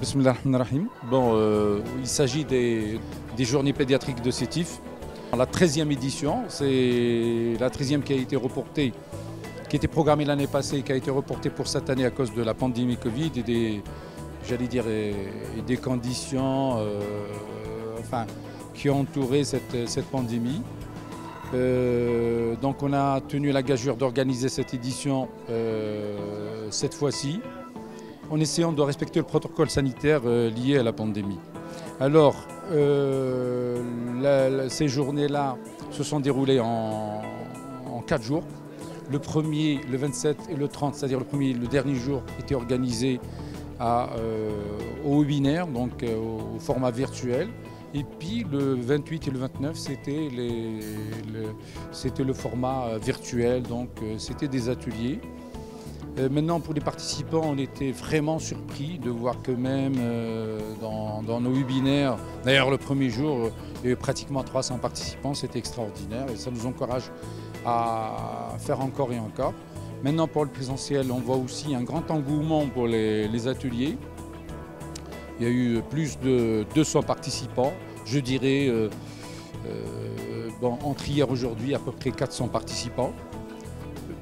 Bismillah ar-Rahman ar-Rahim. Bon, il s'agit des journées pédiatriques de Sétif. La 13e édition, c'est la 13e qui a été reportée, qui était programmée l'année passée, qui a été reportée pour cette année à cause de la pandémie Covid et des conditions qui ont entouré cette pandémie. Donc on a tenu la gageure d'organiser cette édition cette fois-ci, en essayant de respecter le protocole sanitaire lié à la pandémie. Alors, ces journées-là se sont déroulées en 4 jours. Le premier, le 27 et le 30, c'est-à-dire le dernier jour, était organisé au webinaire, donc au format virtuel. Et puis le 28 et le 29, c'était le format virtuel, donc c'était des ateliers. Maintenant, pour les participants, on était vraiment surpris de voir que même dans nos webinaires, d'ailleurs le premier jour, il y avait pratiquement 300 participants, c'était extraordinaire et ça nous encourage à faire encore et encore. Maintenant, pour le présentiel, on voit aussi un grand engouement pour les ateliers. Il y a eu plus de 200 participants, je dirais, entre hier et aujourd'hui, à peu près 400 participants.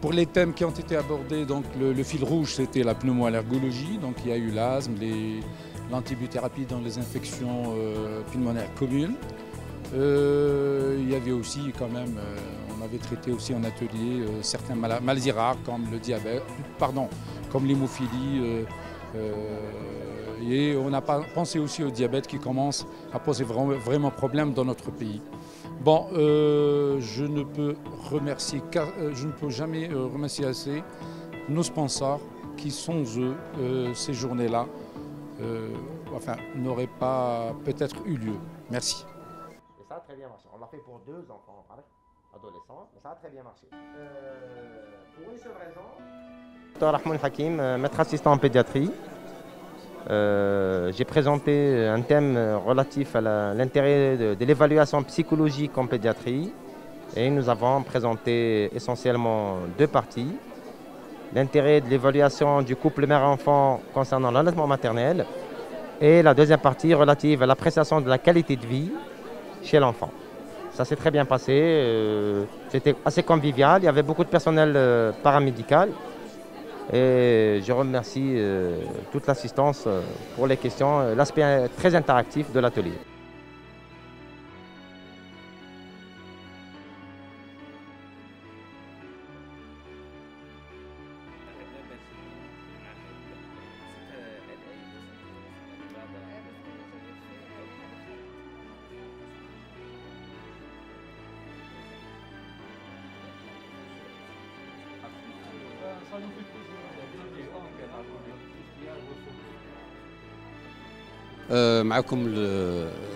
Pour les thèmes qui ont été abordés, donc le fil rouge, c'était la pneumoallergologie. Donc il y a eu l'asthme, l'antibiothérapie dans les infections pulmonaires communes. Il y avait aussi quand même, on avait traité aussi en atelier certaines maladies rares comme le diabète, comme l'hémophilie. Et on a pensé aussi au diabète qui commence à poser vraiment problème dans notre pays. Bon, je ne peux jamais remercier assez nos sponsors qui, sans eux, ces journées-là n'auraient pas peut-être eu lieu. Merci. Et ça a très bien marché. On l'a fait pour 2 enfants adolescents, mais ça a très bien marché. Pour une seule raison. Dr Rahman Hakim, maître assistant en pédiatrie. J'ai présenté un thème relatif à l'intérêt de l'évaluation psychologique en pédiatrie et nous avons présenté essentiellement 2 parties. L'intérêt de l'évaluation du couple mère-enfant concernant l'allaitement maternel et la deuxième partie relative à l'appréciation de la qualité de vie chez l'enfant. Ça s'est très bien passé, c'était assez convivial, il y avait beaucoup de personnel paramédical. Et je remercie toute l'assistance pour les questions, l'aspect très interactif de l'atelier. معكم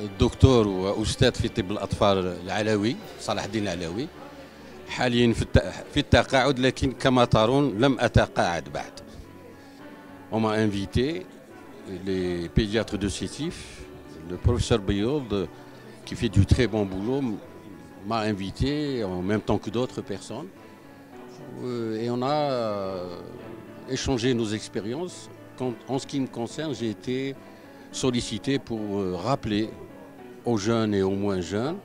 الدكتور واستاذ في طب الاطفال العلوي صلاح الدين العلوي حاليا في التقاعد لكن كما ترون لم اتقاعد بعد. On m'a invité les pédiatres de Sétif, le professeur Bayoud qui fait du très bon boulot m'a invité en même temps que d'autres personnes et on a échangé nos expériences. En ce qui me concerne, j'ai été sollicité pour rappeler aux jeunes et aux moins jeunes,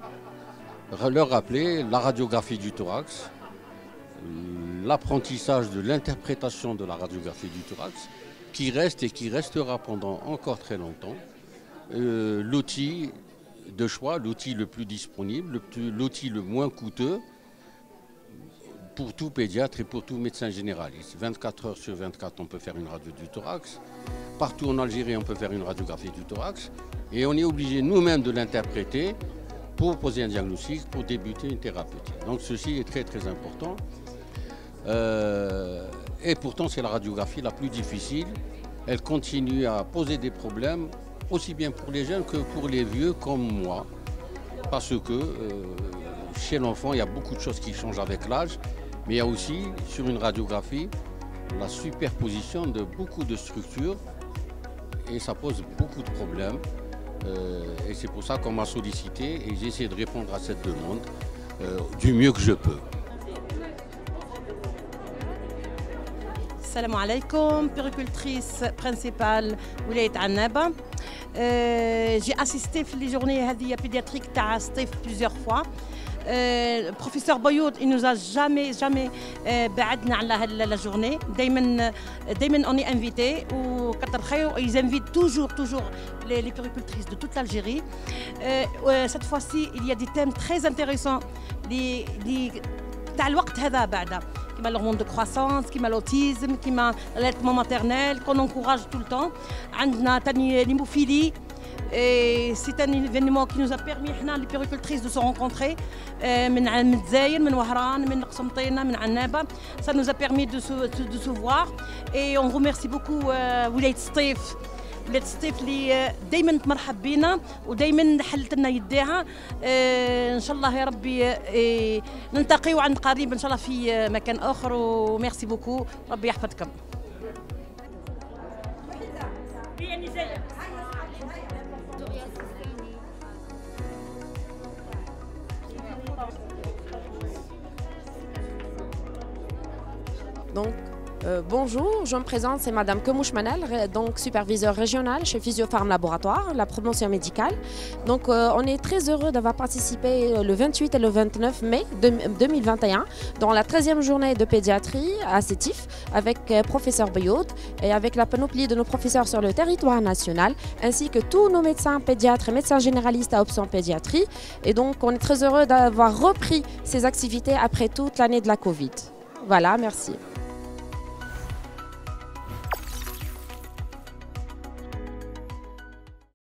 leur rappeler la radiographie du thorax, l'apprentissage de l'interprétation de la radiographie du thorax, qui reste et qui restera pendant encore très longtemps, l'outil de choix, l'outil le plus disponible, l'outil le moins coûteux pour tout pédiatre et pour tout médecin généraliste. 24 heures sur 24, on peut faire une radio du thorax. Partout en Algérie, on peut faire une radiographie du thorax. Et on est obligé nous-mêmes de l'interpréter pour poser un diagnostic, pour débuter une thérapeutique. Donc ceci est très très important. Et pourtant, c'est la radiographie la plus difficile. Elle continue à poser des problèmes, aussi bien pour les jeunes que pour les vieux comme moi. Parce que chez l'enfant, il y a beaucoup de choses qui changent avec l'âge. Mais il y a aussi, sur une radiographie, la superposition de beaucoup de structures et ça pose beaucoup de problèmes. Et c'est pour ça qu'on m'a sollicité et j'ai essayé de répondre à cette demande du mieux que je peux. Salam alaikum, puéricultrice principale ولاية عنابة. J'ai assisté à les journées pédiatriques تاع سطيف plusieurs fois. Le professeur Boyoud, il nous a jamais بعدنا على la journée. دايما on est invité ou كتر خير ils invitent toujours les puéricultrices de toute l'Algérie. Cette fois-ci, il y a des thèmes très intéressants تاع الوقت هذا بعدا. Comme l'hormone de croissance, comme l'autisme, comme l'allaitement maternel, qu'on encourage tout le temps. On a l'hémophilie. C'est un événement qui nous a permis, les puéricultrices, de se rencontrer. من Dzaïr, من Wahran, من Qsumtina, من Annaba. Ça nous a permis de se voir. Et on remercie beaucoup ولاية سطيف. ولاية سطيف اللي دائما تمرحب بينا ودائما حلت لنا يديها. ان شاء الله يا ربي نلتقيو عن قريب ان شاء الله في مكان اخر وميرسي بوكو ربي يحفظكم. Donc, bonjour, je me présente, c'est Madame Kemouche Manel, donc superviseure régionale chez Physiopharm Laboratoire, la promotion médicale. Donc, on est très heureux d'avoir participé le 28 et le 29 mai 2021 dans la 13e journée de pédiatrie à Sétif avec professeur Boyoud et avec la panoplie de nos professeurs sur le territoire national, ainsi que tous nos médecins pédiatres et médecins généralistes à option pédiatrie. Et donc, on est très heureux d'avoir repris ces activités après toute l'année de la Covid. Voilà, merci.